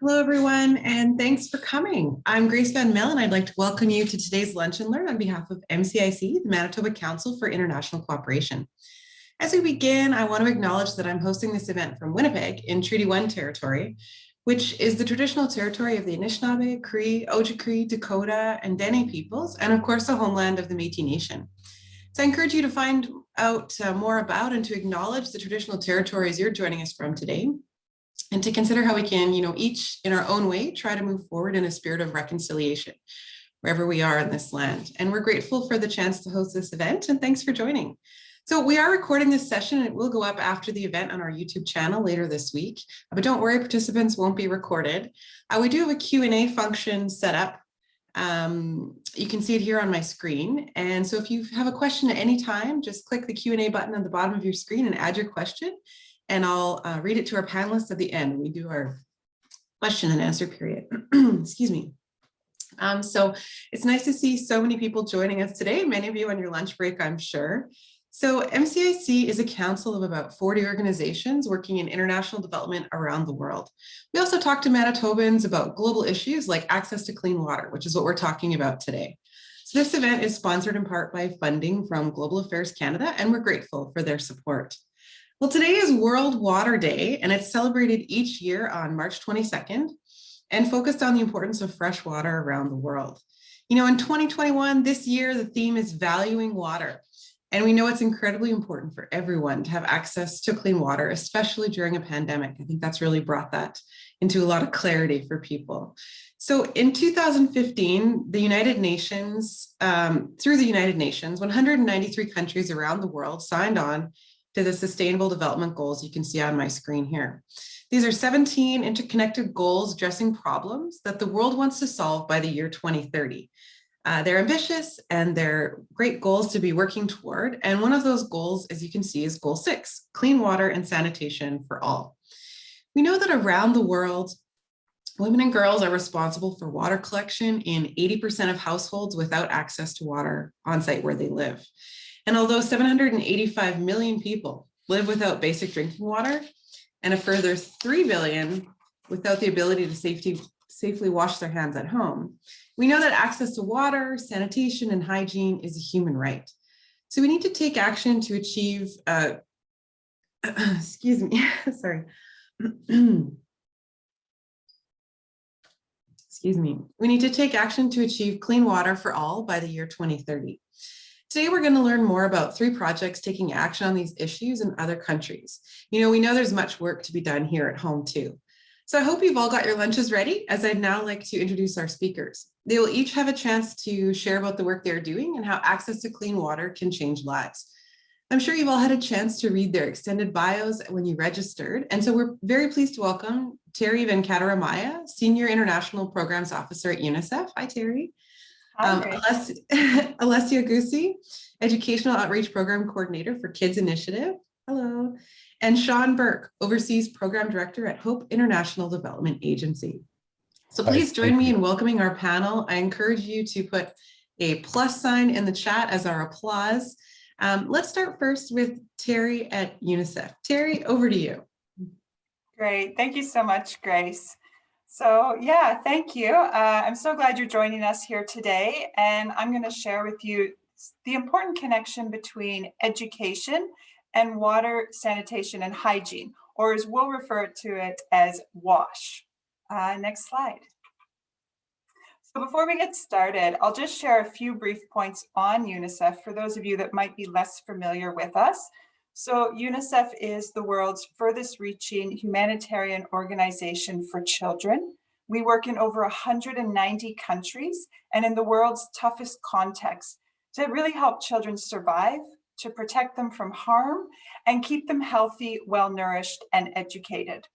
Hello, everyone, and thanks for coming. I'm Grace Van Mel, and I'd like to welcome you to today's Lunch and Learn on behalf of MCIC, the Manitoba Council for International Cooperation. As we begin, I want to acknowledge that I'm hosting this event from Winnipeg in Treaty 1 territory, which is the traditional territory of the Anishinaabe, Cree, Ojibwe, Dakota, and Dene peoples, and of course, the homeland of the Métis Nation. So I encourage you to find out more about and to acknowledge the traditional territories you're joining us from today, and to consider how we can, each in our own way, try to move forward in a spirit of reconciliation wherever we are in this land. And we're grateful for the chance to host this event, and thanks for joining. So we are recording this session, and it will go up after the event on our YouTube channel later this week. But don't worry, participants won't be recorded. We do have a Q&A function set up. You can see it here on my screen. And so if you have a question at any time, just click the Q&A button at the bottom of your screen and add your question. And I'll read it to our panelists at the end. We do our question and answer period. Excuse me. So it's nice to see so many people joining us today, many of you on your lunch break, I'm sure. So MCIC is a council of about 40 organizations working in international development around the world. We also talk to Manitobans about global issues like access to clean water, which is what we're talking about today. So this event is sponsored in part by funding from Global Affairs Canada, and we're grateful for their support. Well, today is World Water Day, and it's celebrated each year on March 22nd and focused on the importance of fresh water around the world. In 2021, this year, the theme is valuing water. And we know it's incredibly important for everyone to have access to clean water, especially during a pandemic. I think that's really brought that into a lot of clarity for people. So in 2015, the United Nations, through the United Nations, 193 countries around the world signed on to the Sustainable Development Goals you can see on my screen here. These are 17 interconnected goals addressing problems that the world wants to solve by the year 2030. They're ambitious and they're great goals to be working toward. And one of those goals, as you can see, is goal 6, clean water and sanitation for all. We know that around the world, women and girls are responsible for water collection in 80% of households without access to water on site where they live. And although 785 million people live without basic drinking water, and a further 3 billion without the ability to safely wash their hands at home, we know that access to water, sanitation, and hygiene is a human right. So we need to take action to achieve, excuse me, sorry. Excuse me. We need to take action to achieve clean water for all by the year 2030. Today, we're going to learn more about 3 projects taking action on these issues in other countries. We know there's much work to be done here at home too. So I hope you've all got your lunches ready, as I'd now like to introduce our speakers. They will each have a chance to share about the work they're doing and how access to clean water can change lives. I'm sure you've all had a chance to read their extended bios when you registered. And so we're very pleased to welcome Terry Venkataramaya, Senior International Programs Officer at UNICEF. Hi, Terry. Alessia Gussi, Educational Outreach Program Coordinator for Kids Initiative. Hello. And Sean Burke, Overseas Program Director at Hope International Development Agency. So please join me in welcoming our panel. I encourage you to put a plus sign in the chat as our applause. Let's start first with Terry at UNICEF. Terry, over to you. Great. Thank you so much, Grace. So yeah, thank you. I'm so glad you're joining us here today, and I'm going to share with you the important connection between education and water, sanitation, and hygiene, or as we'll refer to it as WASH. Next slide. So before we get started, I'll just share a few brief points on UNICEF for those of you that might be less familiar with us. So UNICEF is the world's furthest reaching humanitarian organization for children. We work in over 190 countries and in the world's toughest contexts to really help children survive, to protect them from harm, and keep them healthy, well-nourished, and educated.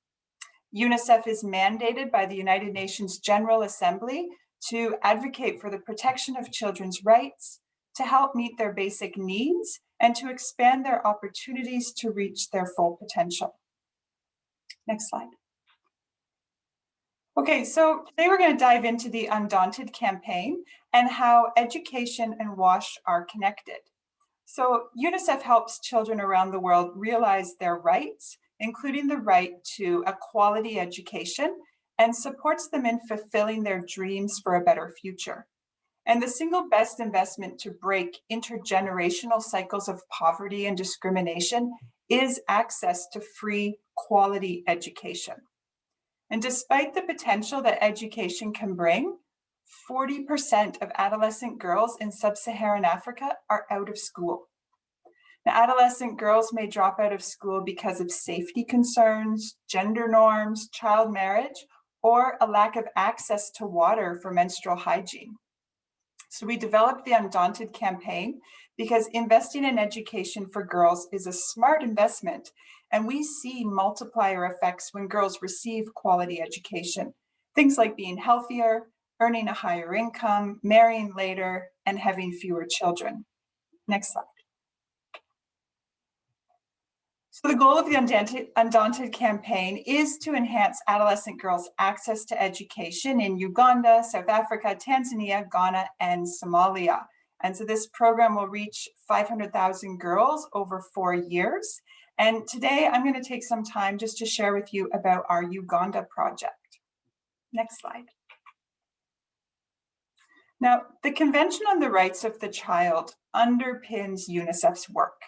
UNICEF is mandated by the United Nations General Assembly to advocate for the protection of children's rights, to help meet their basic needs, and to expand their opportunities to reach their full potential. Next slide. Okay, so today we're going to dive into the Undaunted campaign and how education and WASH are connected. So UNICEF helps children around the world realize their rights, including the right to a quality education and supports them in fulfilling their dreams for a better future. And the single best investment to break intergenerational cycles of poverty and discrimination is access to free, quality education. And despite the potential that education can bring, 40% of adolescent girls in sub-Saharan Africa are out of school. Now, adolescent girls may drop out of school because of safety concerns, gender norms, child marriage, or a lack of access to water for menstrual hygiene. So we developed the Undaunted campaign because investing in education for girls is a smart investment, and we see multiplier effects when girls receive quality education. Things like being healthier, earning a higher income, marrying later, and having fewer children. Next slide. So the goal of the Undaunted campaign is to enhance adolescent girls' access to education in Uganda, South Africa, Tanzania, Ghana, and Somalia. And so this program will reach 500,000 girls over 4 years. And today I'm going to take some time just to share with you about our Uganda project. Next slide. Now, the Convention on the Rights of the Child underpins UNICEF's work.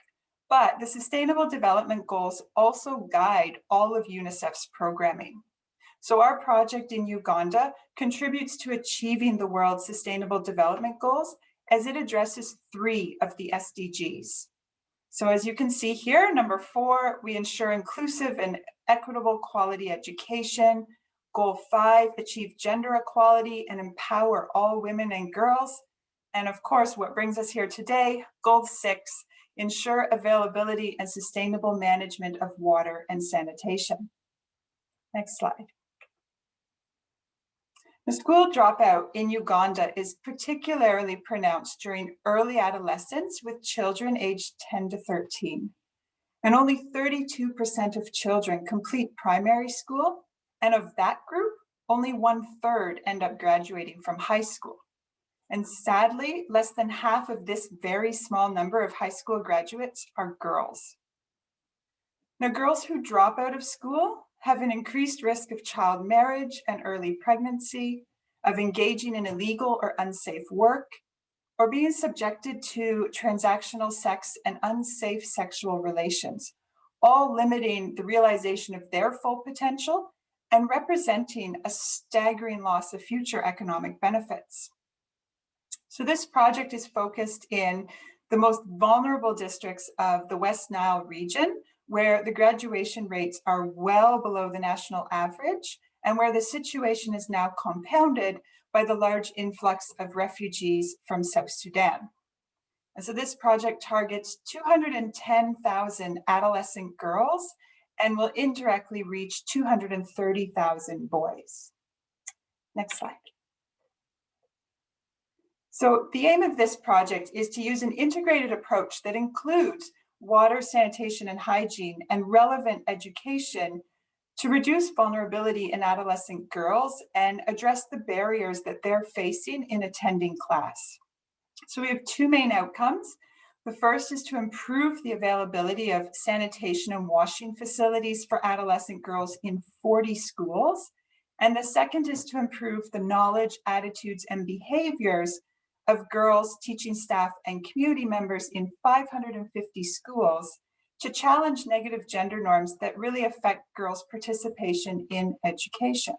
But the Sustainable Development Goals also guide all of UNICEF's programming. So our project in Uganda contributes to achieving the world's Sustainable Development Goals as it addresses 3 of the SDGs. So as you can see here, number 4, we ensure inclusive and equitable quality education. Goal 5, achieve gender equality and empower all women and girls. And of course, what brings us here today, Goal 6, ensure availability and sustainable management of water and sanitation. Next slide. The school dropout in Uganda is particularly pronounced during early adolescence with children aged 10 to 13. And only 32% of children complete primary school, and of that group, only 1/3 end up graduating from high school. And sadly, less than half of this very small number of high school graduates are girls. Now, girls who drop out of school have an increased risk of child marriage and early pregnancy, of engaging in illegal or unsafe work, or being subjected to transactional sex and unsafe sexual relations, all limiting the realization of their full potential and representing a staggering loss of future economic benefits. So this project is focused in the most vulnerable districts of the West Nile region, where the graduation rates are well below the national average, and where the situation is now compounded by the large influx of refugees from South Sudan. And so this project targets 210,000 adolescent girls and will indirectly reach 230,000 boys. Next slide. So the aim of this project is to use an integrated approach that includes water, sanitation, and hygiene and relevant education to reduce vulnerability in adolescent girls and address the barriers that they're facing in attending class. So we have 2 main outcomes. The first is to improve the availability of sanitation and washing facilities for adolescent girls in 40 schools. And the second is to improve the knowledge, attitudes, and behaviors of girls, teaching staff, and community members in 550 schools to challenge negative gender norms that really affect girls' participation in education.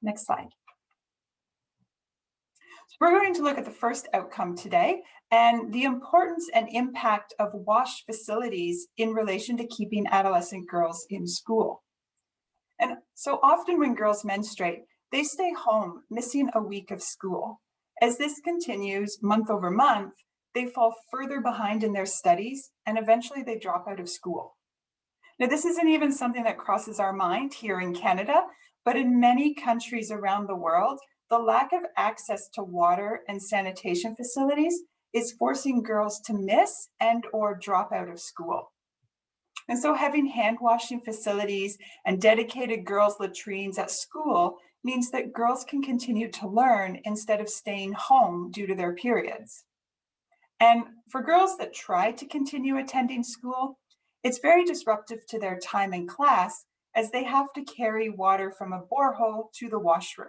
Next slide. So we're going to look at the first outcome today and the importance and impact of wash facilities in relation to keeping adolescent girls in school. And so often when girls menstruate, they stay home, missing a week of school. As this continues month over month, they fall further behind in their studies and eventually they drop out of school. Now, this isn't even something that crosses our mind here in Canada, but in many countries around the world, the lack of access to water and sanitation facilities is forcing girls to miss and or drop out of school. And so having hand washing facilities and dedicated girls' latrines at school means that girls can continue to learn instead of staying home due to their periods. And for girls that try to continue attending school, it's very disruptive to their time in class as they have to carry water from a borehole to the washroom.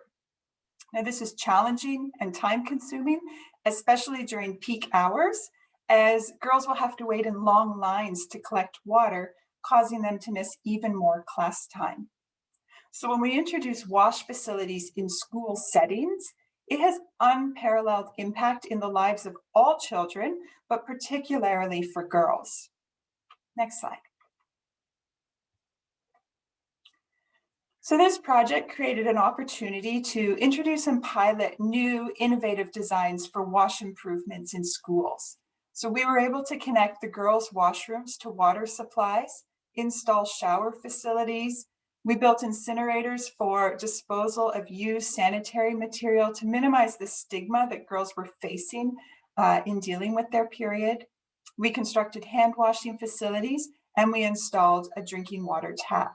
Now, this is challenging and time-consuming, especially during peak hours, as girls will have to wait in long lines to collect water, causing them to miss even more class time. So when we introduce wash facilities in school settings, it has unparalleled impact in the lives of all children, but particularly for girls. Next slide. So this project created an opportunity to introduce and pilot new innovative designs for wash improvements in schools. So we were able to connect the girls' washrooms to water supplies, install shower facilities. We built incinerators for disposal of used sanitary material to minimize the stigma that girls were facing in dealing with their period. We constructed hand washing facilities, and we installed a drinking water tap.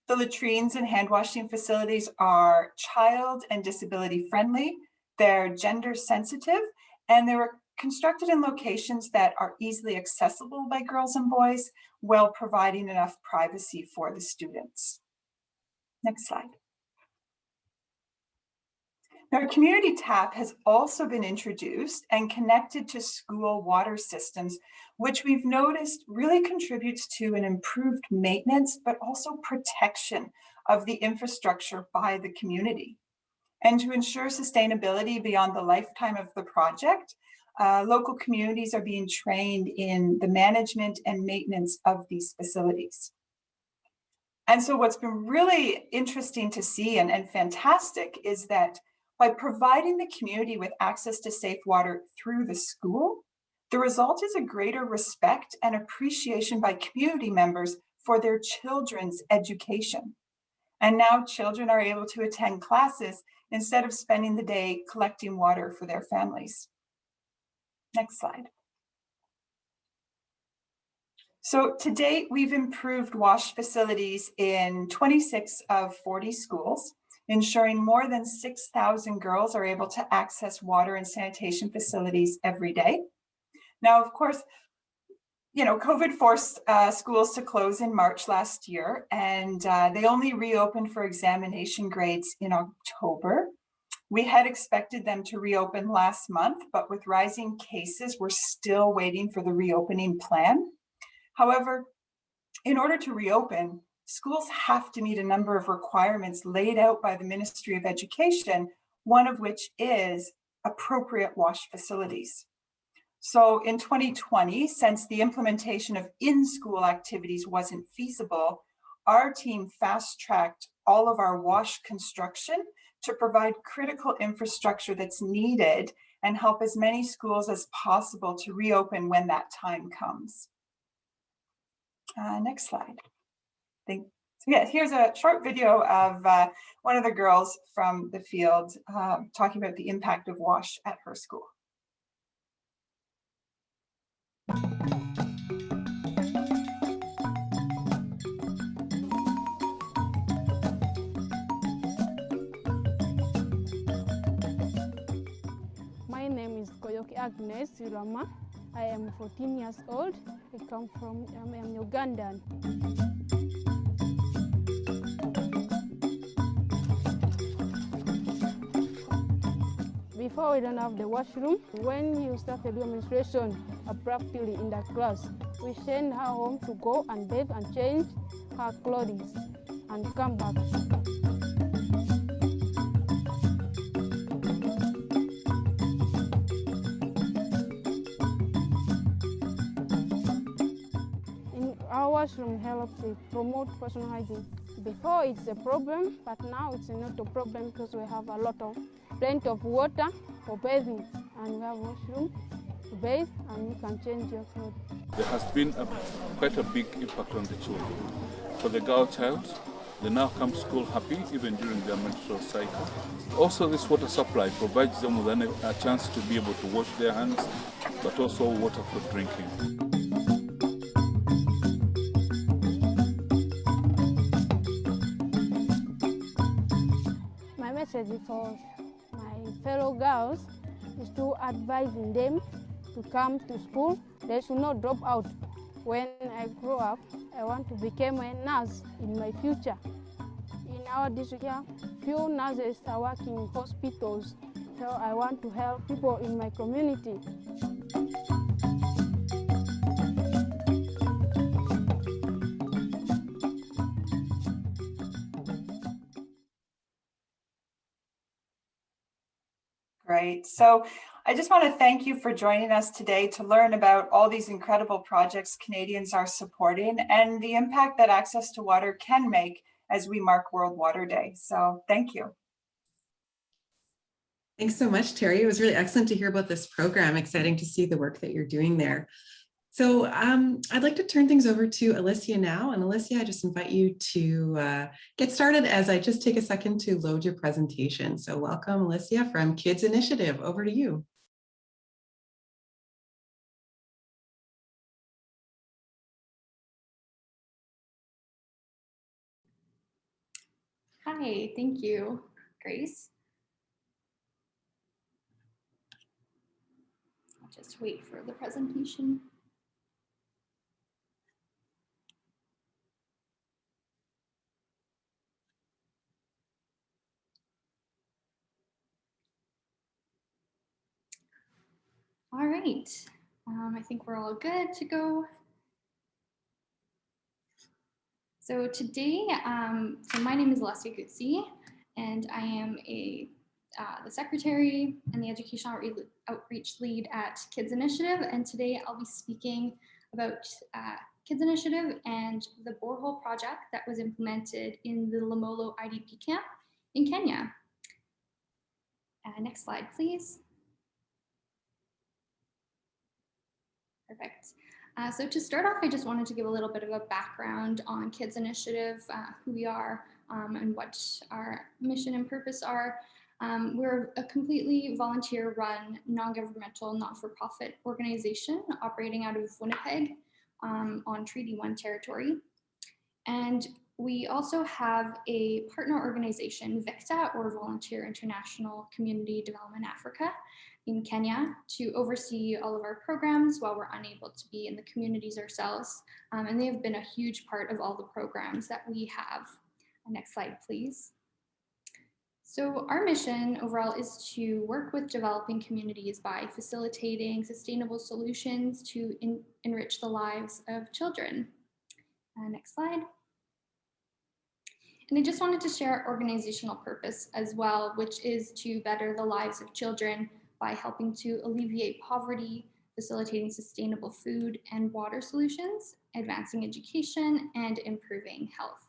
The latrines and hand washing facilities are child and disability friendly, they're gender sensitive, and they were constructed in locations that are easily accessible by girls and boys while providing enough privacy for the students. Next slide. Now, a community tap has also been introduced and connected to school water systems, which we've noticed really contributes to an improved maintenance, but also protection of the infrastructure by the community. And to ensure sustainability beyond the lifetime of the project, local communities are being trained in the management and maintenance of these facilities. And so what's been really interesting to see and fantastic is that by providing the community with access to safe water through the school, the result is a greater respect and appreciation by community members for their children's education. And now children are able to attend classes instead of spending the day collecting water for their families. Next slide. So to date, we've improved wash facilities in 26 of 40 schools, ensuring more than 6,000 girls are able to access water and sanitation facilities every day. Now, of course, COVID forced schools to close in March last year, and they only reopened for examination grades in October. We had expected them to reopen last month, but with rising cases, we're still waiting for the reopening plan. However, in order to reopen, schools have to meet a number of requirements laid out by the Ministry of Education, one of which is appropriate wash facilities. So in 2020, since the implementation of in-school activities wasn't feasible, our team fast-tracked all of our wash construction to provide critical infrastructure that's needed and help as many schools as possible to reopen when that time comes. Next slide. So yeah, here's a short video of one of the girls from the field talking about the impact of WASH at her school. My name is Koyoki Agnes Irama. I am 14 years old. I am Ugandan. Before we don't have the washroom, when you start the demonstration practically in the class, we send her home to go and bathe and change her clothes and come back. Our washroom helps to promote personal hygiene. Before it's a problem, but now it's not a problem because we have plenty of water for bathing, and we have washroom to bathe, and you can change your clothes. There has been quite a big impact on the children. For the girl child, they now come to school happy even during their menstrual cycle. Also, this water supply provides them with a chance to be able to wash their hands, but also water for drinking. Message for my fellow girls is to advising them to come to school. They should not drop out. when I grow up, I want to become a nurse in my future. In our district here, few nurses are working in hospitals, so I want to help people in my community. Great. So I just want to thank you for joining us today to learn about all these incredible projects Canadians are supporting and the impact that access to water can make as we mark World Water Day. So thank you. Thanks so much, Terry. It was really excellent to hear about this program. Exciting to see the work that you're doing there. So I'd like to turn things over to Alicia now. And Alicia, I just invite you to get started as I just take a second to load your presentation. So welcome, Alicia from Kids Initiative. Over to you. Hi, thank you, Grace. I'll just wait for the presentation. All right, I think we're all good to go. So today, so my name is Alessia Gutzi, and I am the Secretary and the Educational Outreach Lead at Kids Initiative. And today I'll be speaking about Kids Initiative and the borehole project that was implemented in the Lomolo IDP camp in Kenya. Next slide, please. Perfect. So to start off, I just wanted to give a little bit of a background on Kids Initiative, who we are, and what our mission and purpose are. We're a completely volunteer-run, non-governmental, not-for-profit organization operating out of Winnipeg on Treaty 1 territory. And we also have a partner organization, VICTA, or Volunteer International Community Development Africa, in Kenya, to oversee all of our programs while we're unable to be in the communities ourselves. And they have been a huge part of all the programs that we have. Next slide, please. So our mission overall is to work with developing communities by facilitating sustainable solutions to enrich the lives of children. Next slide. And I just wanted to share our organizational purpose as well, which is to better the lives of children by helping to alleviate poverty, facilitating sustainable food and water solutions, advancing education, and improving health.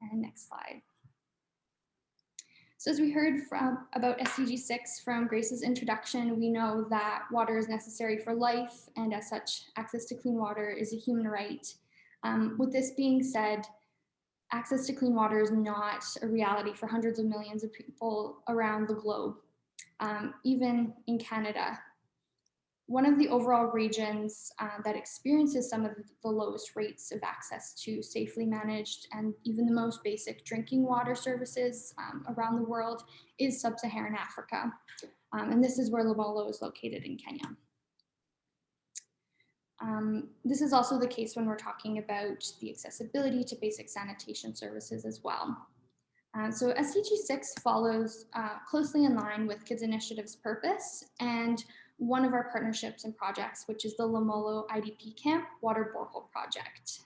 And next slide. So as we heard about SDG 6 from Grace's introduction, we know that water is necessary for life, and as such, access to clean water is a human right. With this being said, access to clean water is not a reality for hundreds of millions of people around the globe. Even in Canada. One of the overall regions that experiences some of the lowest rates of access to safely managed and even the most basic drinking water services around the world is sub-Saharan Africa. And this is where Lomolo is located in Kenya. This is also the case when we're talking about the accessibility to basic sanitation services as well. So SDG 6 follows closely in line with Kids Initiative's purpose and one of our partnerships and projects, which is the Lomolo IDP Camp Water Borehole Project.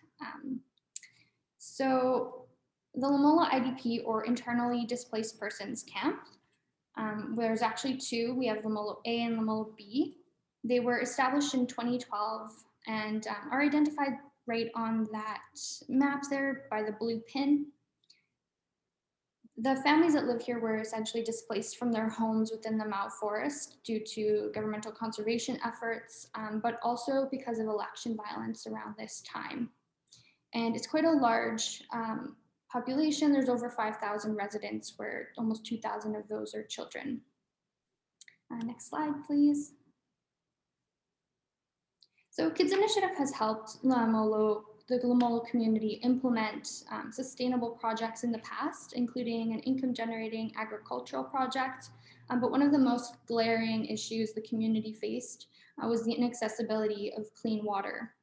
So the Lomolo IDP, or Internally Displaced Persons Camp, there's actually two. We have Lomolo A and Lomolo B. They were established in 2012 and are identified right on that map there by the blue pin. The families that live here were essentially displaced from their homes within the Mau Forest due to governmental conservation efforts, but also because of election violence around this time. And it's quite a large population. There's over 5,000 residents, where almost 2,000 of those are children. Next slide, please. So Kids Initiative has helped the Lomolo community implement sustainable projects in the past, including an income-generating agricultural project. But one of the most glaring issues the community faced was the inaccessibility of clean water.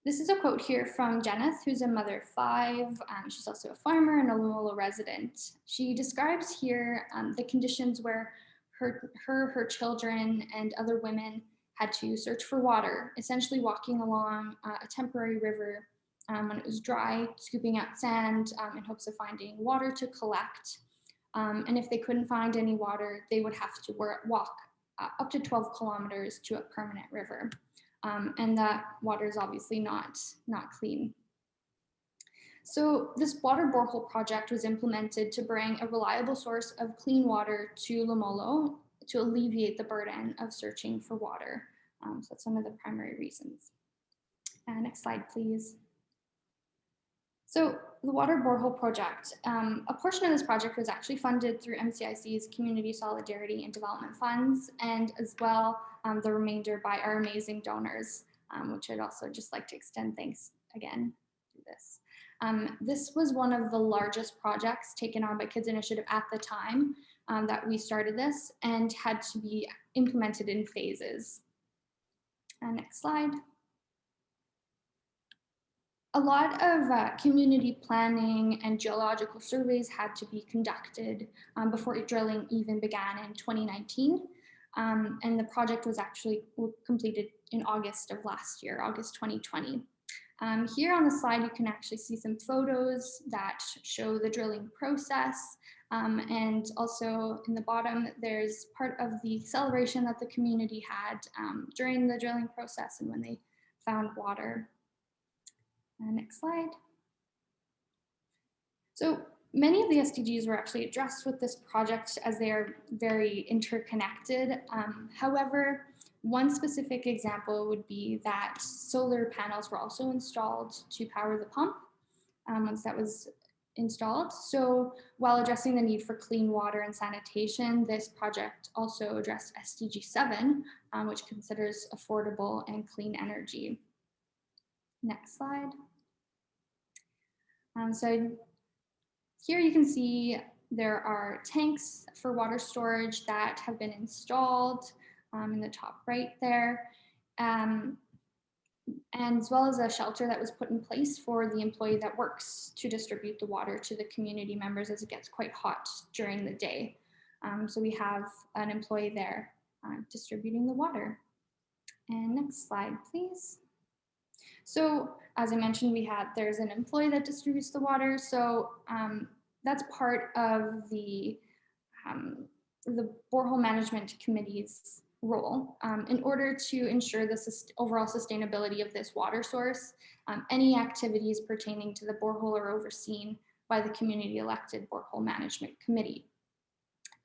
This is a quote here from Jeneth, who's a mother of 5. She's also a farmer and a Lolo resident. She describes here the conditions where her children and other women had to search for water, essentially walking along a temporary river when it was dry, scooping out sand in hopes of finding water to collect. And if they couldn't find any water, they would have to walk up to 12 kilometers to a permanent river. And that water is obviously not clean. So this water borehole project was implemented to bring a reliable source of clean water to Lomolo to alleviate the burden of searching for water. So that's one of the primary reasons. Next slide, please. So the water borehole project, a portion of this project was actually funded through MCIC's Community Solidarity and Development Funds, and as well the remainder by our amazing donors, which I'd also just like to extend thanks again to this. This was one of the largest projects taken on by Kids Initiative at the time that we started this, and had to be implemented in phases. Next slide. A lot of community planning and geological surveys had to be conducted before drilling even began in 2019. And the project was actually completed in August of last year, August 2020. Here on the slide, you can actually see some photos that show the drilling process. And also in the bottom, there's part of the celebration that the community had during the drilling process and when they found water. Next slide. So many of the SDGs were actually addressed with this project as they are very interconnected. However, one specific example would be that solar panels were also installed to power the pump once that was installed. So while addressing the need for clean water and sanitation, this project also addressed SDG 7, which considers affordable and clean energy. Next slide. So here you can see there are tanks for water storage that have been installed in the top right there, and as well as a shelter that was put in place for the employee that works to distribute the water to the community members as it gets quite hot during the day. So we have an employee there distributing the water. And next slide, please. So as I mentioned, there's an employee that distributes the water. So that's part of the borehole management committee's role. In order to ensure the overall sustainability of this water source, any activities pertaining to the borehole are overseen by the community elected borehole management committee.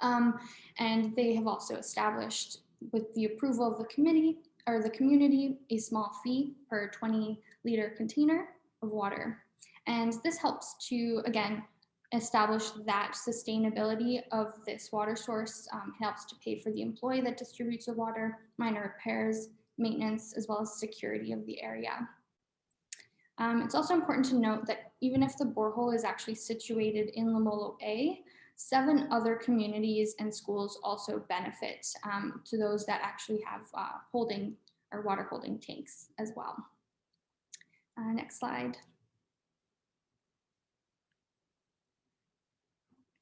And they have also established, with the approval of the committee or the community, a small fee per 20-liter container of water. And this helps to, again, establish that sustainability of this water source. Helps to pay for the employee that distributes the water, minor repairs, maintenance, as well as security of the area. It's also important to note that even if the borehole is actually situated in Lomolo A, 7 other communities and schools also benefit to those that actually have holding or water holding tanks as well. Next slide.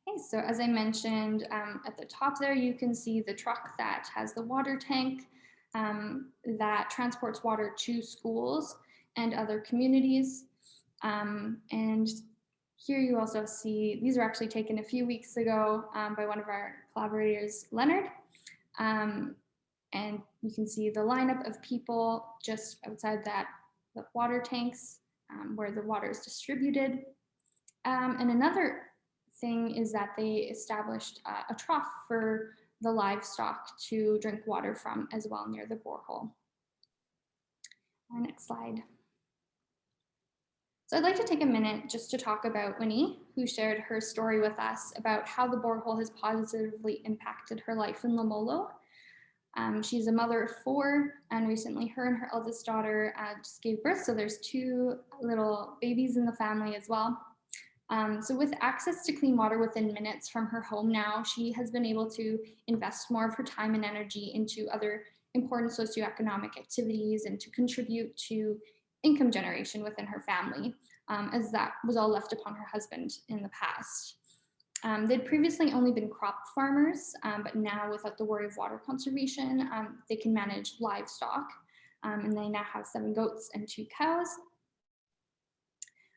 Okay, so as I mentioned at the top there, you can see the truck that has the water tank that transports water to schools and other communities. And here you also see, these were actually taken a few weeks ago by one of our collaborators, Leonard. And you can see the lineup of people just outside the water tanks where the water is distributed. And another thing is that they established a trough for the livestock to drink water from as well near the borehole. Next slide. So I'd like to take a minute just to talk about Winnie, who shared her story with us about how the borehole has positively impacted her life in Lomolo. She's a mother of 4, and recently her and her eldest daughter just gave birth, so there's 2 little babies in the family as well. So with access to clean water within minutes from her home now, she has been able to invest more of her time and energy into other important socioeconomic activities and to contribute to income generation within her family, as that was all left upon her husband in the past. They'd previously only been crop farmers, but now without the worry of water conservation, they can manage livestock, and they now have 7 goats and 2 cows.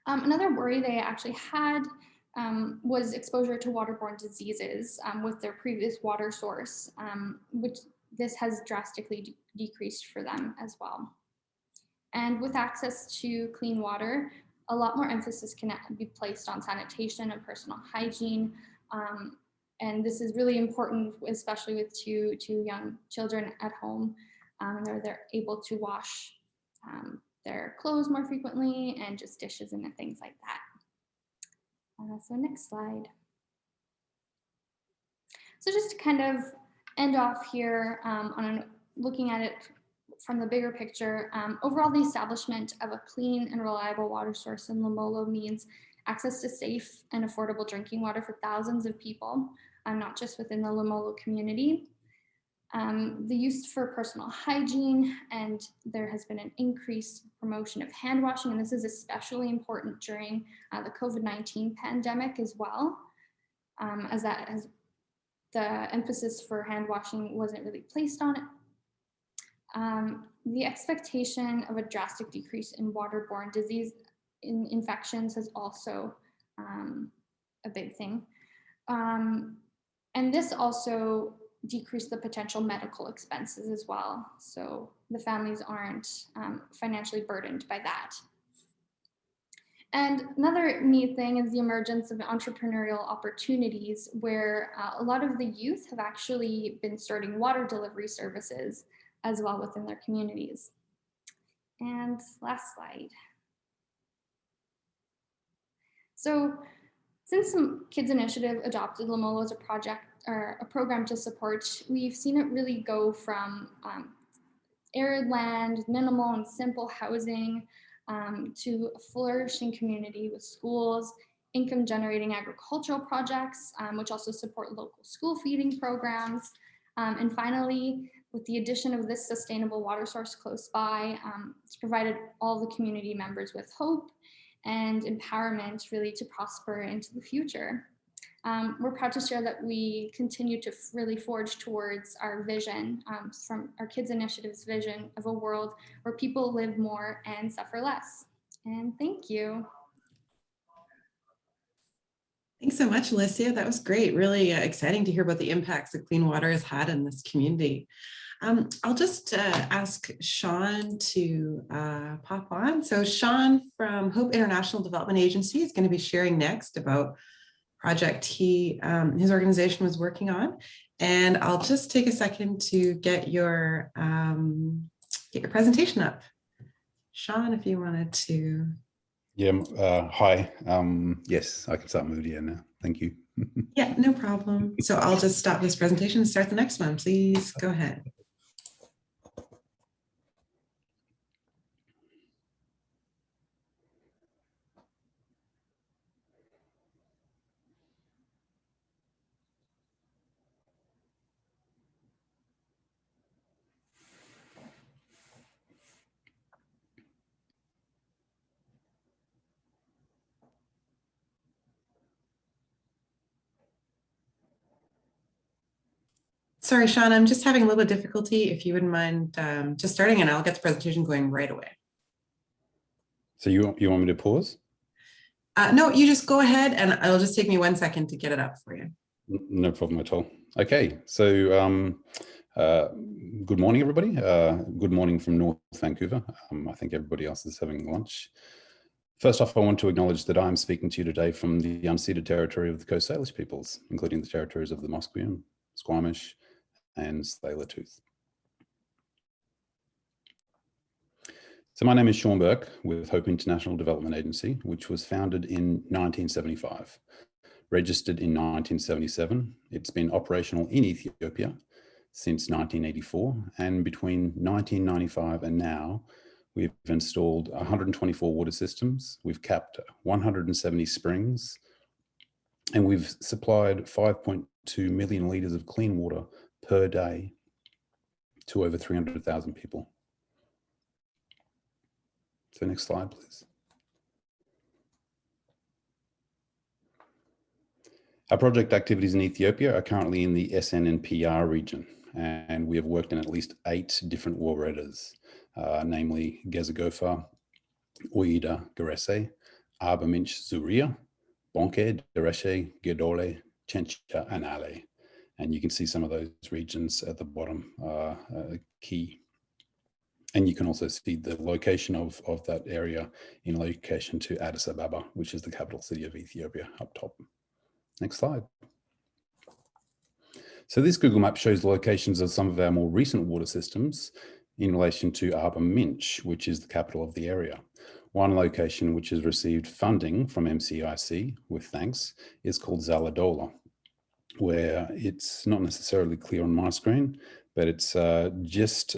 Another worry they actually had was exposure to waterborne diseases with their previous water source, which this has drastically decreased for them as well. And with access to clean water, a lot more emphasis can be placed on sanitation and personal hygiene. And this is really important, especially with two young children at home. They're able to wash their clothes more frequently and just dishes and things like that. So next slide. So just to kind of end off here looking at it from the bigger picture, overall the establishment of a clean and reliable water source in Lomolo means access to safe and affordable drinking water for thousands of people, not just within the Lomolo community. The use for personal hygiene, and there has been an increased promotion of hand washing, and this is especially important during the COVID-19 pandemic as well, as the emphasis for hand washing wasn't really placed on it. The expectation of a drastic decrease in waterborne disease infections is also a big thing. And this also decreased the potential medical expenses as well. So the families aren't financially burdened by that. And another neat thing is the emergence of entrepreneurial opportunities where a lot of the youth have actually been starting water delivery services as well within their communities. And last slide. So since the Kids Initiative adopted Lomolo as a project or a program to support, we've seen it really go from arid land, minimal and simple housing, to a flourishing community with schools, income generating agricultural projects, which also support local school feeding programs. And finally, with the addition of this sustainable water source close by, it's provided all the community members with hope and empowerment really to prosper into the future. We're proud to share that we continue to really forge towards our vision from our Kids Initiative's vision of a world where people live more and suffer less. And thank you. Thanks so much, Alicia. That was great. Really exciting to hear about the impacts that clean water has had in this community. I'll just ask Sean to pop on. So Sean from Hope International Development Agency is going to be sharing next about a project his organization was working on. And I'll just take a second to get your presentation up. Sean, if you wanted to. Yeah, hi. Yes, I can start my video now. Thank you. Yeah, no problem. So I'll just stop this presentation and start the next one. Please go ahead. Sorry, Sean, I'm just having a little difficulty. If you wouldn't mind just starting, and I'll get the presentation going right away. So you want me to pause? No, you just go ahead, and it'll just take me 1 second to get it up for you. No problem at all. Okay, so good morning, everybody. Good morning from North Vancouver. I think everybody else is having lunch. First off, I want to acknowledge that I'm speaking to you today from the unceded territory of the Coast Salish peoples, including the territories of the Musqueam, Squamish, and Tsleil-Waututh. So my name is Sean Burke with Hope International Development Agency, which was founded in 1975, registered in 1977. It's been operational in Ethiopia since 1984, and between 1995 and now, we've installed 124 water systems, we've capped 170 springs, and we've supplied 5.2 million litres of clean water per day to over 300,000 people. So next slide, please. Our project activities in Ethiopia are currently in the SN and PR region, and we have worked in at least 8 different watereds, namely Gezagofa, Oida, Gerese, Arba Minch, Zuria, Bonke, Dereshe, Gedole, Chencha, and Ale. And you can see some of those regions at the bottom key. And you can also see the location of that area in location to Addis Ababa, which is the capital city of Ethiopia up top. Next slide. So this Google map shows the locations of some of our more recent water systems in relation to Arba Minch, which is the capital of the area. One location which has received funding from MCIC, with thanks, is called Zaladola, where it's not necessarily clear on my screen, but it's just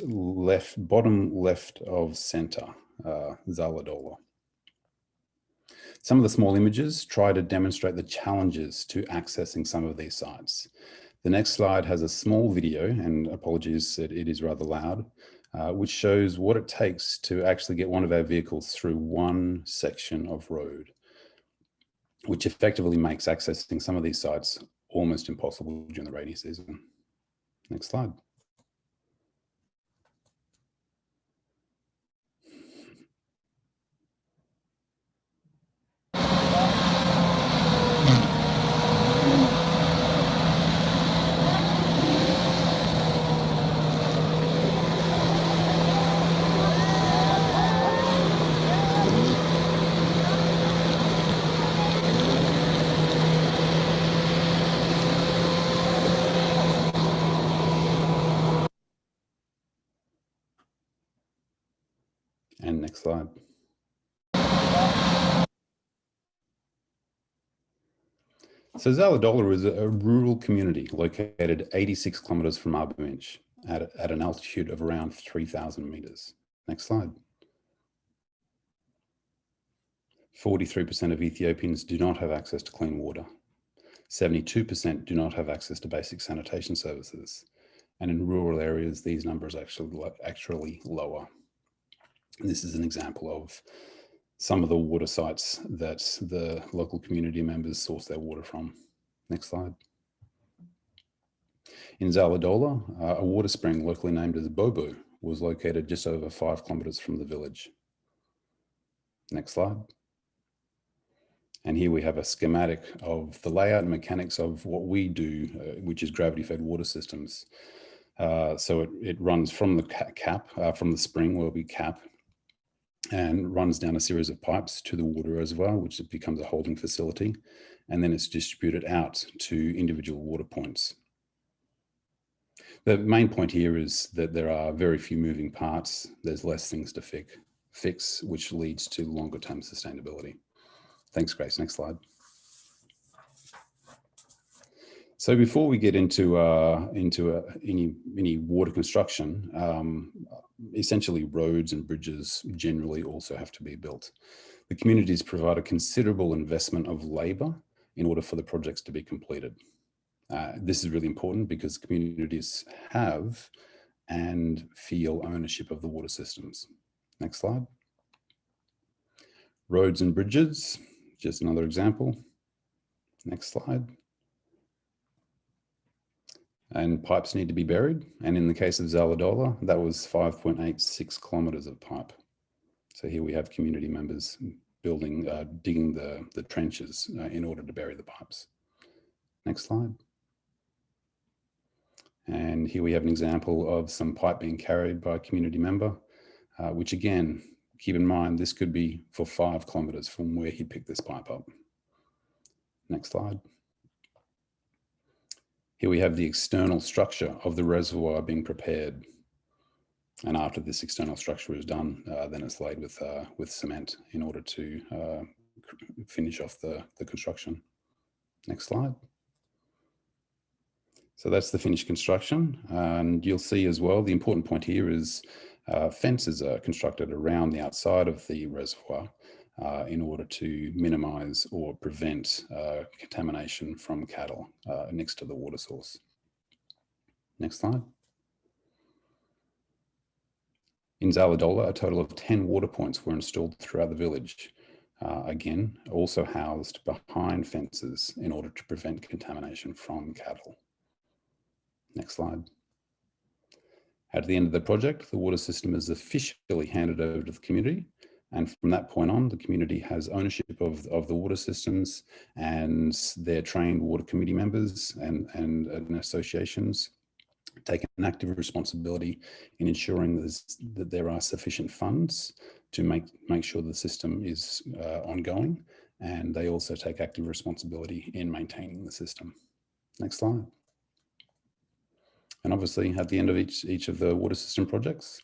bottom left of center, Zaladola. Some of the small images try to demonstrate the challenges to accessing some of these sites. The next slide has a small video, and apologies that it is rather loud, which shows what it takes to actually get one of our vehicles through one section of road, which effectively makes accessing some of these sites almost impossible during the rainy season. Next slide. And next slide. So Zaladola is a rural community located 86 kilometers from Arba Minch at an altitude of around 3,000 meters. Next slide. 43% of Ethiopians do not have access to clean water. 72% do not have access to basic sanitation services. And in rural areas, these numbers are actually lower. And this is an example of some of the water sites that the local community members source their water from. Next slide. In Zaladola, a water spring locally named as Bobo was located just over 5 kilometers from the village. Next slide. And here we have a schematic of the layout and mechanics of what we do, which is gravity-fed water systems. So it runs from the cap, from the spring where we cap, and runs down a series of pipes to the water reservoir, which becomes a holding facility. And then it's distributed out to individual water points. The main point here is that there are very few moving parts. There's less things to fix, which leads to longer term sustainability. Thanks, Grace. Next slide. So before we get into any water construction, essentially roads and bridges generally also have to be built. The communities provide a considerable investment of labour in order for the projects to be completed. This is really important because communities have and feel ownership of the water systems. Next slide. Roads and bridges, just another example. Next slide. And pipes need to be buried. And in the case of Zaladola, that was 5.86 kilometers of pipe. So here we have community members building, digging the trenches in order to bury the pipes. Next slide. And here we have an example of some pipe being carried by a community member, which again, keep in mind, this could be for 5 kilometers from where he picked this pipe up. Next slide. Here we have the external structure of the reservoir being prepared. And after this external structure is done, then it's laid with cement in order to finish off the construction. Next slide. So that's the finished construction. And you'll see as well, the important point here is fences are constructed around the outside of the reservoir in order to minimize or prevent contamination from cattle next to the water source. Next slide. In Zaladola, a total of 10 water points were installed throughout the village, again, also housed behind fences in order to prevent contamination from cattle. Next slide. At the end of the project, the water system is officially handed over to the community. And from that point on, the community has ownership of the water systems, and their trained water committee members and associations take an active responsibility in ensuring that there are sufficient funds to make sure the system is ongoing. And they also take active responsibility in maintaining the system. Next slide. And obviously, at the end of each of the water system projects,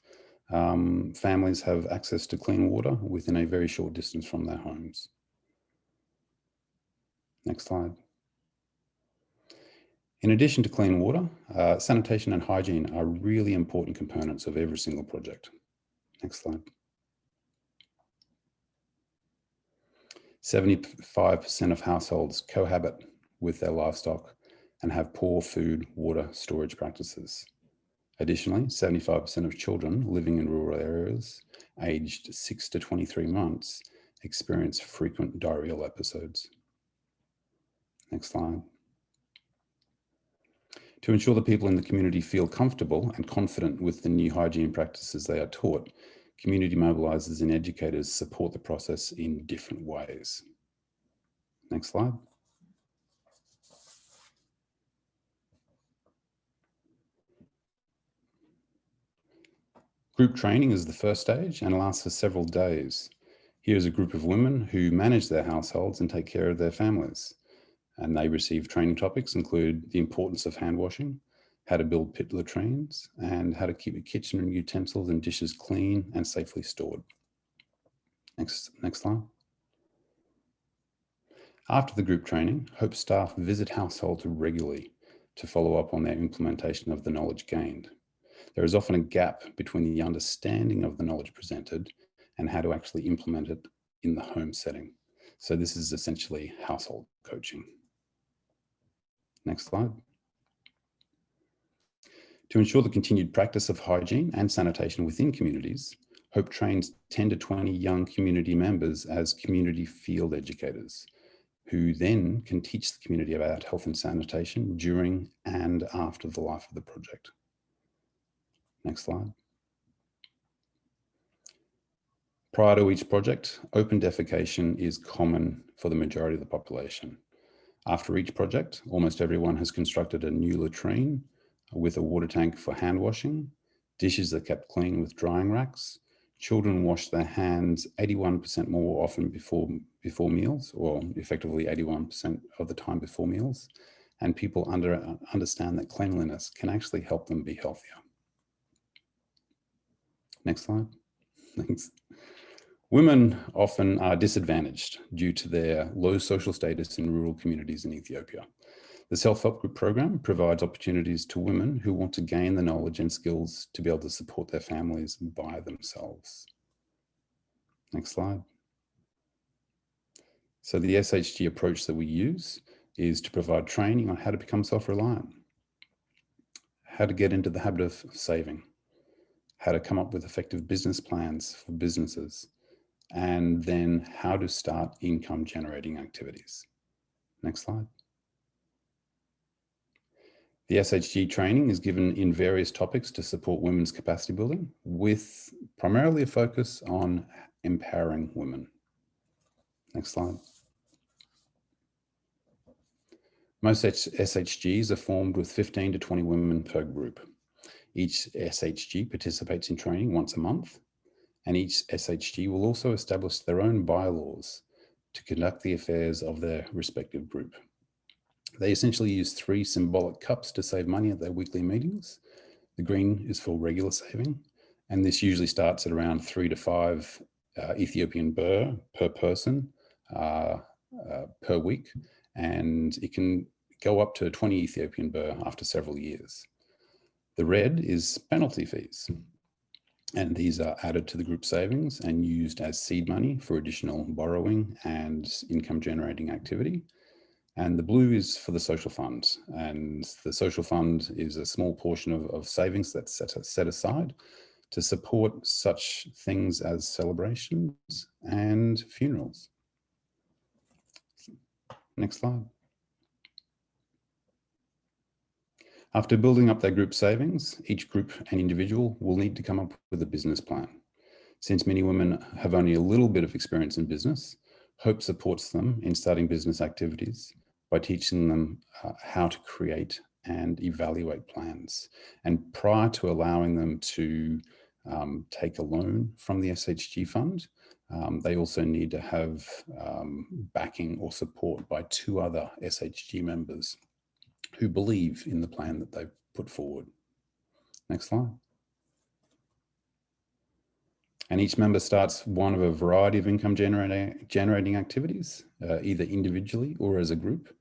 families have access to clean water within a very short distance from their homes. Next slide. In addition to clean water, sanitation and hygiene are really important components of every single project. Next slide. 75% of households cohabit with their livestock and have poor food, water, storage practices. Additionally, 75% of children living in rural areas aged 6 to 23 months experience frequent diarrheal episodes. Next slide. To ensure that people in the community feel comfortable and confident with the new hygiene practices they are taught, community mobilisers and educators support the process in different ways. Next slide. Group training is the first stage and lasts for several days. Here is a group of women who manage their households and take care of their families. And they receive training topics include the importance of hand washing, how to build pit latrines, and how to keep your kitchen utensils and dishes clean and safely stored. Next slide. After the group training, HOPE staff visit households regularly to follow up on their implementation of the knowledge gained. There is often a gap between the understanding of the knowledge presented and how to actually implement it in the home setting. So this is essentially household coaching. Next slide. To ensure the continued practice of hygiene and sanitation within communities, HOPE trains 10 to 20 young community members as community field educators, who then can teach the community about health and sanitation during and after the life of the project. Next slide. Prior to each project, open defecation is common for the majority of the population. After each project, almost everyone has constructed a new latrine with a water tank for hand washing. Dishes are kept clean with drying racks. Children wash their hands 81% more often before meals, or effectively 81% of the time before meals. And people understand that cleanliness can actually help them be healthier. Next slide. Thanks. Women often are disadvantaged due to their low social status in rural communities in Ethiopia. The Self-Help Group program provides opportunities to women who want to gain the knowledge and skills to be able to support their families by themselves. Next slide. So the SHG approach that we use is to provide training on how to become self-reliant, how to get into the habit of saving, how to come up with effective business plans for businesses, and then how to start income generating activities. Next slide. The SHG training is given in various topics to support women's capacity building, with primarily a focus on empowering women. Next slide. Most SHGs are formed with 15 to 20 women per group. Each SHG participates in training once a month, and each SHG will also establish their own bylaws to conduct the affairs of their respective group. They essentially use 3 symbolic cups to save money at their weekly meetings. The green is for regular saving, and this usually starts at around 3 to 5 Ethiopian birr per person per week, and it can go up to 20 Ethiopian birr after several years. The red is penalty fees, and these are added to the group savings and used as seed money for additional borrowing and income generating activity. And the blue is for the social fund, and the social fund is a small portion of savings that's set aside to support such things as celebrations and funerals. Next slide. After building up their group savings, each group and individual will need to come up with a business plan. Since many women have only a little bit of experience in business, Hope supports them in starting business activities by teaching them how to create and evaluate plans. And prior to allowing them to take a loan from the SHG fund, they also need to have backing or support by 2 other SHG members who believe in the plan that they've put forward. Next slide. And each member starts one of a variety of income generating activities, either individually or as a group.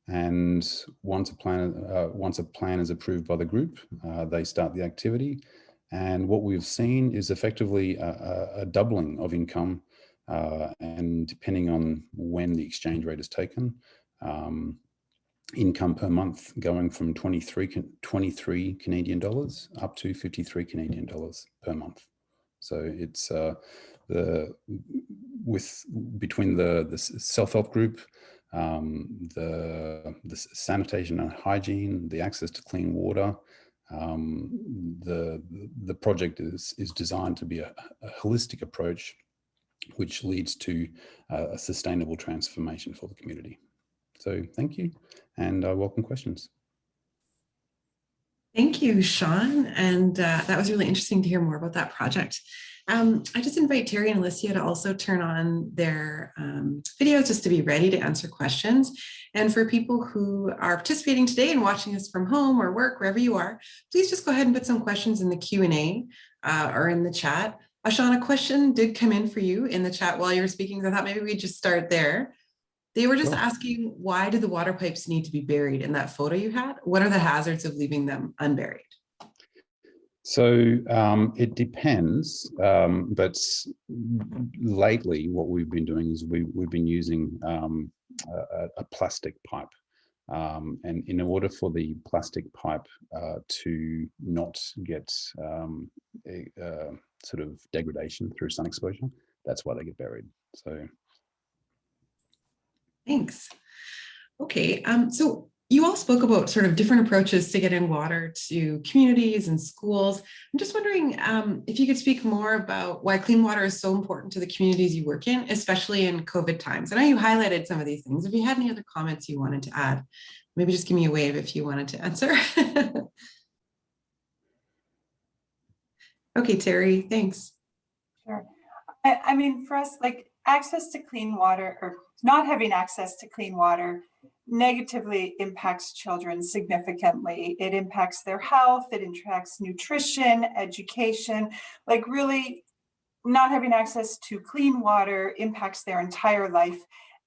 And once a plan is approved by the group, they start the activity. And what we've seen is effectively a doubling of income, and depending on when the exchange rate is taken, income per month going from 23 Canadian dollars up to 53 Canadian dollars per month. So it's between the self-help group, the sanitation and hygiene, the access to clean water, the project is designed to be a holistic approach, which leads to a sustainable transformation for the community. So thank you, and I welcome questions. Thank you, Sean. And that was really interesting to hear more about that project. I just invite Terry and Alicia to also turn on their videos just to be ready to answer questions. And for people who are participating today and watching us from home or work, wherever you are, please just go ahead and put some questions in the Q&A or in the chat. Sean, a question did come in for you in the chat while you were speaking, so I thought maybe we'd just start there. They were just asking, why do the water pipes need to be buried in that photo you had? What are the hazards of leaving them unburied? So it depends, but lately what we've been doing is we've been using a plastic pipe. And in order for the plastic pipe to not get sort of degradation through sun exposure, that's why they get buried. So. Thanks. Okay, so you all spoke about sort of different approaches to getting water to communities and schools. I'm just wondering if you could speak more about why clean water is so important to the communities you work in, especially in COVID times. I know you highlighted some of these things. If you had any other comments you wanted to add, maybe just give me a wave if you wanted to answer. Okay, Terry, thanks. Sure. I mean, for us, like access to clean water or not having access to clean water negatively impacts children significantly. It impacts their health, it impacts nutrition, education, like really not having access to clean water impacts their entire life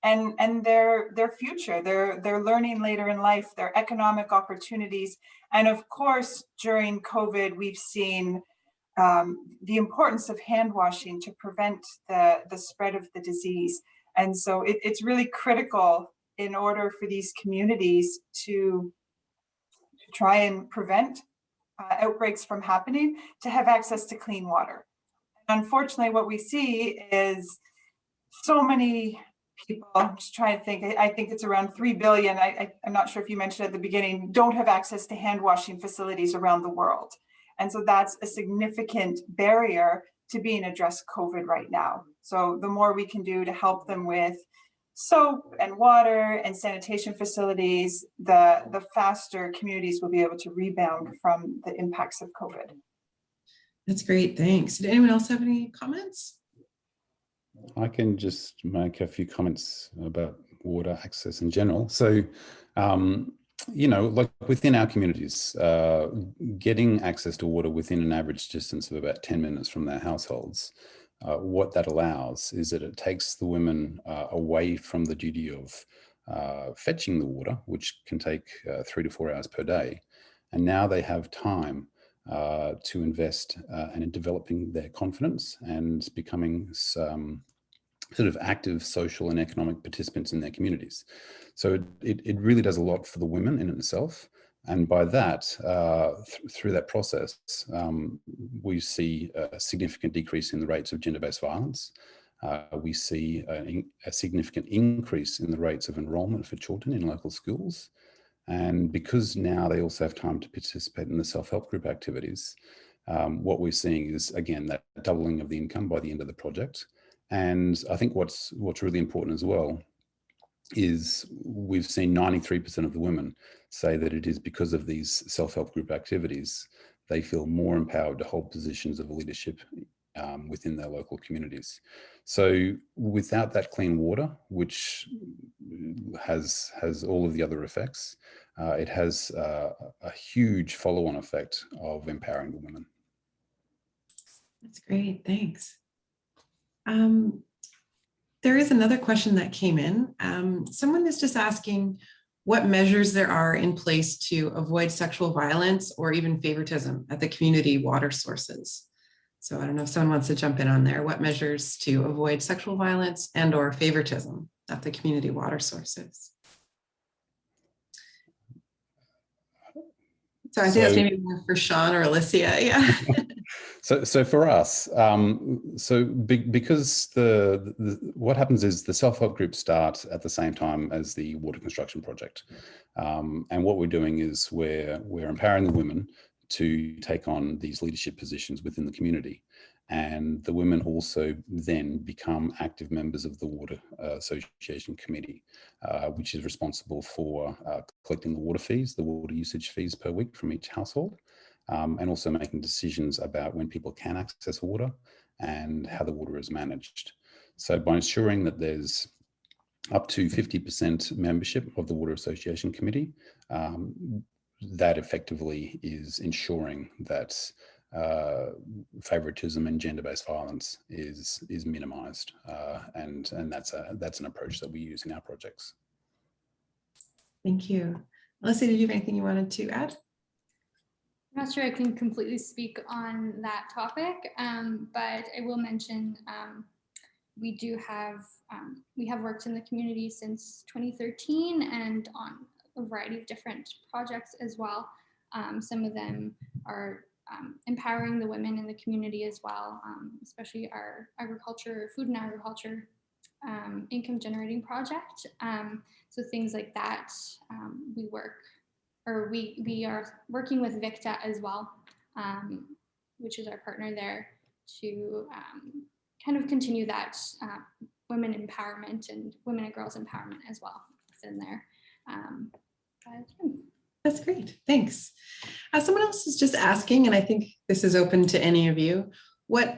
and their future, their learning later in life, their economic opportunities. And of course, during COVID, we've seen the importance of hand washing to prevent the spread of the disease. And so it's really critical in order for these communities to try and prevent outbreaks from happening, to have access to clean water. And unfortunately, what we see is so many people, I'm just trying to think, I think it's around 3 billion, I'm not sure if you mentioned at the beginning, don't have access to hand washing facilities around the world. And so that's a significant barrier to being addressed COVID right now. So the more we can do to help them with soap and water and sanitation facilities, the faster communities will be able to rebound from the impacts of COVID. That's great, thanks. Did anyone else have any comments? I can just make a few comments about water access in general. So, you know, like within our communities, getting access to water within an average distance of about 10 minutes from their households, what that allows is that it takes the women away from the duty of fetching the water, which can take 3 to 4 hours per day. And now they have time to invest in developing their confidence and becoming sort of active social and economic participants in their communities. So it really does a lot for the women in itself, And by that, through that process, we see a significant decrease in the rates of gender-based violence. We see a significant increase in the rates of enrolment for children in local schools. And because now they also have time to participate in the self-help group activities, what we're seeing is, again, that doubling of the income by the end of the project. And I think what's really important as well is we've seen 93% of the women say that it is because of these self-help group activities, they feel more empowered to hold positions of leadership within their local communities. So without that clean water, which has all of the other effects, it has a huge follow-on effect of empowering the women. That's great, thanks. There is another question that came in. Someone is just asking what measures there are in place to avoid sexual violence or even favoritism at the community water sources. So I don't know if someone wants to jump in on there. What measures to avoid sexual violence and or favoritism at the community water sources? So I think that's maybe more for Sean or Alicia, yeah. So for us, because what happens is the self-help groups start at the same time as the water construction project. And what we're doing is we're empowering the women to take on these leadership positions within the community. And the women also then become active members of the Water Association Committee, which is responsible for collecting the water fees, the water usage fees per week from each household, and also making decisions about when people can access water and how the water is managed. So by ensuring that there's up to 50% membership of the Water Association Committee, that effectively is ensuring that favoritism and gender-based violence is minimized, and that's an approach that we use in our projects. Thank you. Melissa, did you have anything you wanted to add? I'm not sure I can completely speak on that topic, but I will mention we have worked in the community since 2013 and on a variety of different projects as well. Some of them are empowering the women in the community as well, especially our food and agriculture income generating project. So things like that, we are working with VICTA as well, which is our partner there, to kind of continue that women empowerment and women and girls empowerment as well within there. That's great, thanks. Someone else is just asking, and I think this is open to any of you, what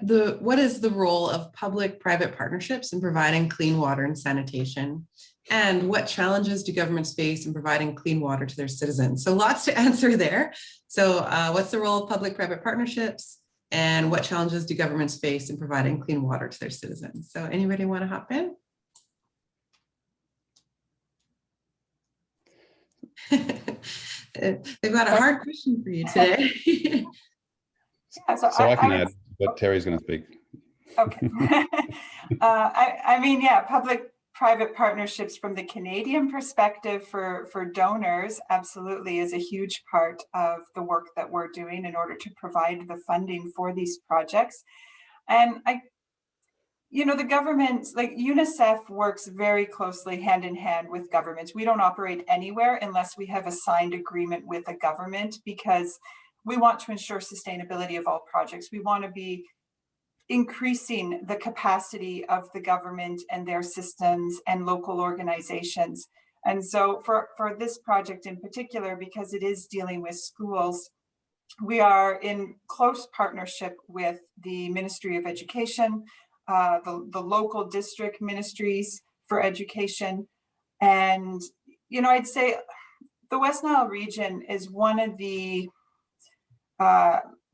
is the role of public-private partnerships in providing clean water and sanitation? And what challenges do governments face in providing clean water to their citizens? So lots to answer there. So what's the role of public-private partnerships? And what challenges do governments face in providing clean water to their citizens? So anybody want to hop in? They've got a hard question for you today. Yeah, so I can add, but Terry's going to speak. Okay. I mean, yeah, public-private partnerships from the Canadian perspective for donors absolutely is a huge part of the work that we're doing in order to provide the funding for these projects. And the government, like UNICEF, works very closely hand in hand with governments. We don't operate anywhere unless we have a signed agreement with a government, because we want to ensure sustainability of all projects. We want to be increasing the capacity of the government and their systems and local organizations. And so for this project in particular, because it is dealing with schools, we are in close partnership with the Ministry of Education, the local district ministries for education. And, I'd say the West Nile region is one of the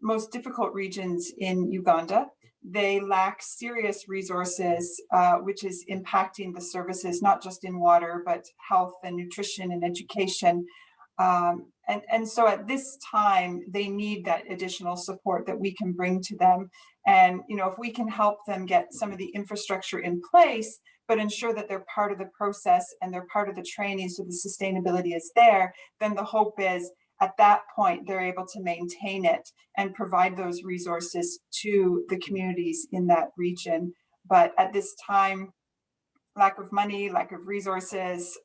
most difficult regions in Uganda. They lack serious resources, which is impacting the services, not just in water, but health and nutrition and education. And so at this time, they need that additional support that we can bring to them. And, if we can help them get some of the infrastructure in place, but ensure that they're part of the process and they're part of the training so the sustainability is there, then the hope is at that point, they're able to maintain it and provide those resources to the communities in that region. But at this time, lack of money, lack of resources,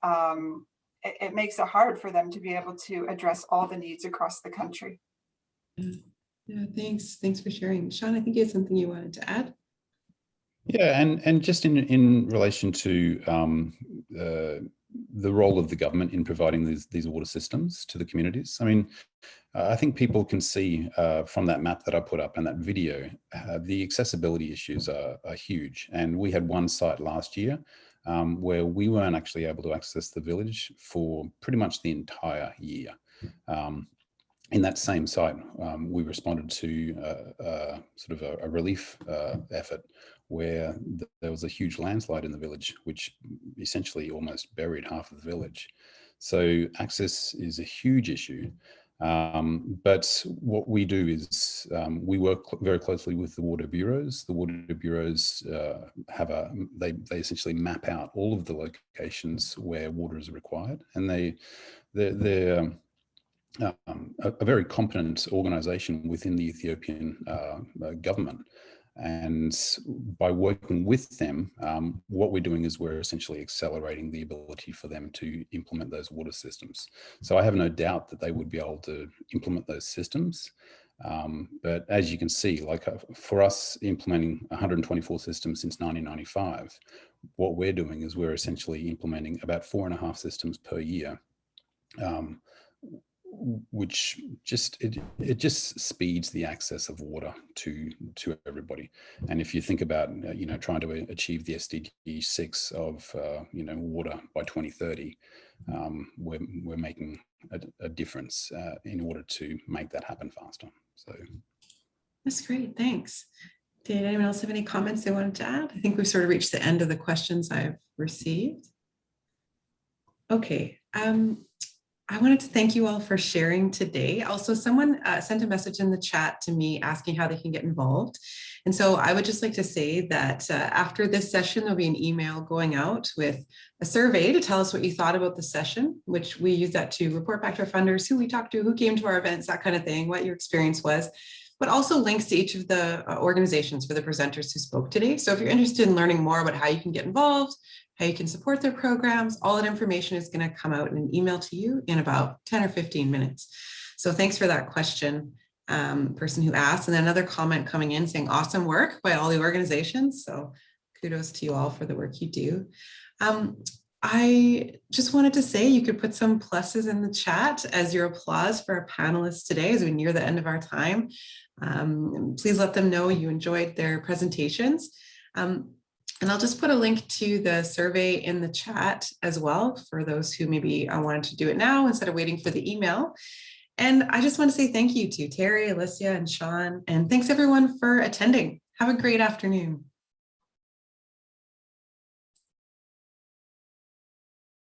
it makes it hard for them to be able to address all the needs across the country. Yeah, thanks. Thanks for sharing. Sean, I think you had something you wanted to add. Yeah, and just in relation to the role of the government in providing these water systems to the communities. I mean, I think people can see from that map that I put up and that video, the accessibility issues are huge. And we had one site last year where we weren't actually able to access the village for pretty much the entire year. In that same site, we responded to sort of a relief effort where there was a huge landslide in the village, which essentially almost buried half of the village. So access is a huge issue. But what we do is we work very closely with the water bureaus. The water bureaus they essentially map out all of the locations where water is required, and they're a very competent organization within the Ethiopian government. And by working with them, what we're doing is we're essentially accelerating the ability for them to implement those water systems. So I have no doubt that they would be able to implement those systems. But as you can see, like for us implementing 124 systems since 1995, what we're doing is we're essentially implementing about 4.5 systems per year. Which just it just speeds the access of water to everybody. And if you think about trying to achieve the SDG 6 of water by 2030, we're making a difference in order to make that happen faster. So That's great, thanks. Did anyone else have any comments they wanted to add? I think we've sort of reached the end of the questions I've received. Okay. I wanted to thank you all for sharing today. Also, someone sent a message in the chat to me asking how they can get involved. And so I would just like to say that after this session, there'll be an email going out with a survey to tell us what you thought about the session, which we use that to report back to our funders, who we talked to, who came to our events, that kind of thing, what your experience was, but also links to each of the organizations for the presenters who spoke today. So if you're interested in learning more about how you can get involved, how you can support their programs, all that information is going to come out in an email to you in about 10 or 15 minutes. So thanks for that question, person who asked. And then another comment coming in saying awesome work by all the organizations. So kudos to you all for the work you do. I just wanted to say you could put some pluses in the chat as your applause for our panelists today as we near the end of our time. Please let them know you enjoyed their presentations. And I'll just put a link to the survey in the chat as well for those who maybe wanted to do it now instead of waiting for the email. And I just want to say thank you to Terry, Alicia, and Sean, and thanks everyone for attending. Have a great afternoon.